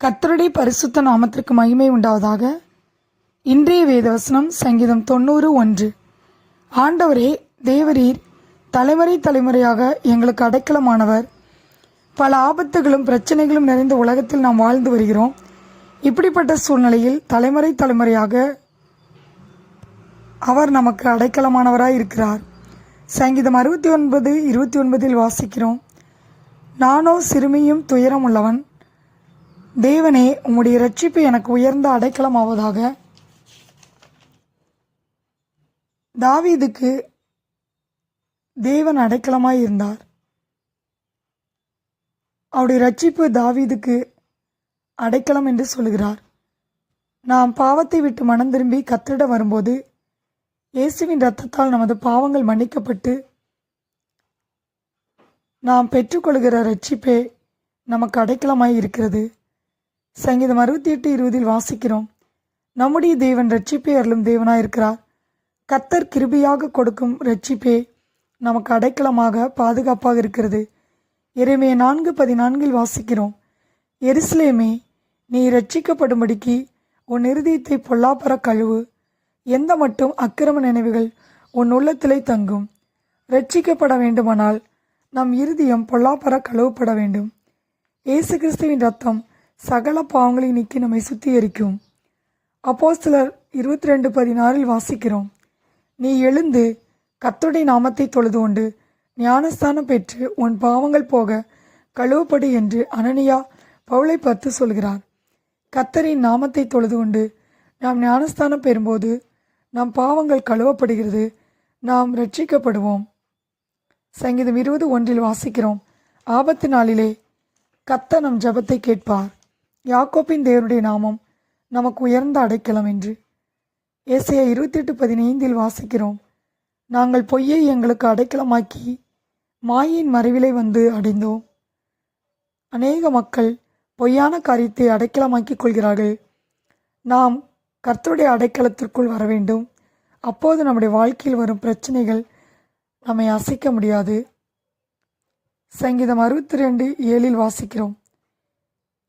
கர்த்தருடைய பரிசுத்த நாமத்திற்கு மகிமை உண்டாவதாக. இன்றைய வேதவசனம் சங்கீதம் 90:1. ஆண்டவரே தேவரீர் தலைமுறை தலைமுறையாக எங்களுக்கு அடைக்கலமானவர். பல ஆபத்துகளும் பிரச்சனைகளும் நிறைந்த உலகத்தில் நாம் வாழ்ந்து வருகிறோம். இப்படிப்பட்ட சூழ்நிலையில் தலைமுறை தலைமுறையாக அவர் நமக்கு அடைக்கலமானவராய் இருக்கிறார். சங்கீதம் 69:29 வாசிக்கிறோம். நானோ சிறுமியும் துயரம் உள்ளவன். தேவனே, உம்முடைய இரட்சிப்பு எனக்கு உயர்ந்த அடைக்கலமாவதாக. தாவீதுக்கு தேவன் அடைக்கலமாய் இருந்தார். அவருடைய இரட்சிப்பு தாவீதுக்கு அடைக்கலம் என்று சொல்கிறார். நாம் பாவத்தை விட்டு மனம் திரும்பி கர்த்தரிடம் வரும்போது இயேசுவின் இரத்தத்தால் நமது பாவங்கள் மன்னிக்கப்பட்டு நாம் பெற்றுக்கொள்கிற இரட்சிப்பே நமக்கு அடைக்கலமாய் இருக்கிறது. சங்கீதம் 68:20 வாசிக்கிறோம். நம்முடைய தேவன் இரட்சிப்பை அருளும் தேவனாயிருக்கிறார். கர்த்தர் கிருபையாக கொடுக்கும் இரட்சிப்பே நமக்கு அடைக்கலமாக பாதுகாப்பாக இருக்கிறது. எரேமியா 4:14 வாசிக்கிறோம். எருசலேமே, நீ இரட்சிக்கப்படும்படிக்கு உன் இருதயத்தை பொல்லாப்பற கழுவு. எந்த மட்டும் அக்கிரம நினைவுகள் உன் உள்ளத்திலே தங்கும். இரட்சிக்கப்பட வேண்டுமானால் நம் இருதயம் பொல்லாப்பற கழுவப்பட வேண்டும். இயேசு கிறிஸ்துவின் ரத்தம் சகல பாவங்களை நீக்கி நம்மை சுத்திகரிக்கும். அப்போஸ்தலர் 22:16 வாசிக்கிறோம். நீ எழுந்து கர்த்தருடைய நாமத்தை தொழுது கொண்டு ஞானஸ்தானம் பெற்று உன் பாவங்கள் போக கழுவப்படு என்று அனனியா பவுலை பார்த்து சொல்கிறார். கர்த்தரின் நாமத்தை தொழுது கொண்டு நாம் ஞானஸ்தானம் பெறும்போது நம் பாவங்கள் கழுவப்படுகிறது, நாம் ரட்சிக்கப்படுவோம். சங்கீதம் 20:1 வாசிக்கிறோம். ஆபத்து நாளிலே கர்த்தர் நம் ஜெபத்தை கேட்பார். யாக்கோபின் தேவனுடைய நாமம் நமக்கு உயர்ந்த அடைக்கலம் என்று. ஏசாயா 28:15 வாசிக்கிறோம். நாங்கள் பொய்யை எங்களுக்கு அடைக்கலமாக்கி மாயின் மறைவிலை வந்து அடைந்தோம். அநேக மக்கள் பொய்யான காரியத்தை அடைக்கலமாக்கிக் கொள்கிறார்கள். நாம் கர்த்தருடைய அடைக்கலத்திற்குள் வர வேண்டும். அப்போது நம்முடைய வாழ்க்கையில் வரும் பிரச்சனைகள் நம்மை அசைக்க முடியாது. சங்கீதம் 62:7 வாசிக்கிறோம்.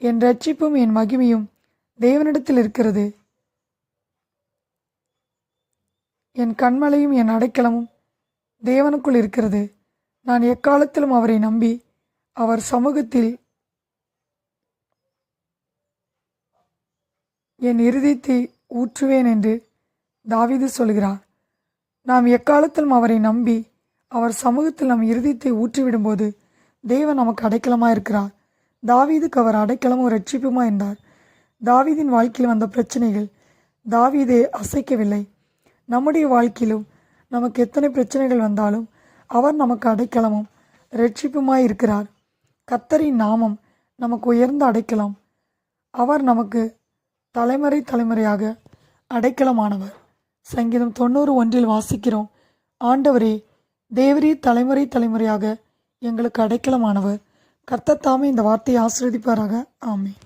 என் இரட்சிப்பும் என் மகிமையும் தேவனிடத்தில் இருக்கிறது. என் கண்மலையும் என் அடைக்கலமும் தேவனுக்குள் இருக்கிறது. நான் எக்காலத்திலும் அவரை நம்பி அவர் சமூகத்தில் என் இருதயத்தை ஊற்றுவேன் என்று தாவீது சொல்கிறார். நாம் எக்காலத்திலும் அவரை நம்பி அவர் சமூகத்தில் நம் இருதயத்தை ஊற்றிவிடும்போது தேவன் நமக்கு அடைக்கலமாக இருக்கிறார். தாவீதுக்கு அவர் அடைக்கலமும் இரட்சிப்புமா இருந்தார். தாவீதின் வாழ்க்கையில் வந்த பிரச்சனைகள் தாவீதை அசைக்கவில்லை. நம்முடைய வாழ்க்கையிலும் நமக்கு எத்தனை பிரச்சனைகள் வந்தாலும் அவர் நமக்கு அடைக்கலமும் இரட்சிப்புமாய் இருக்கிறார். கர்த்தரின் நாமம் நமக்கு உயர்ந்த அடைக்கலம். அவர் நமக்கு தலைமுறை தலைமுறையாக அடைக்கலமானவர். சங்கீதம் 90:1 வாசிக்கிறோம். ஆண்டவரே தேவரீர் தலைமுறை தலைமுறையாக எங்களுக்கு அடைக்கலமானவர். கர்த்தர் தாமே இந்த வார்த்தையை ஆசீர்வதிப்பாராக. ஆமென்.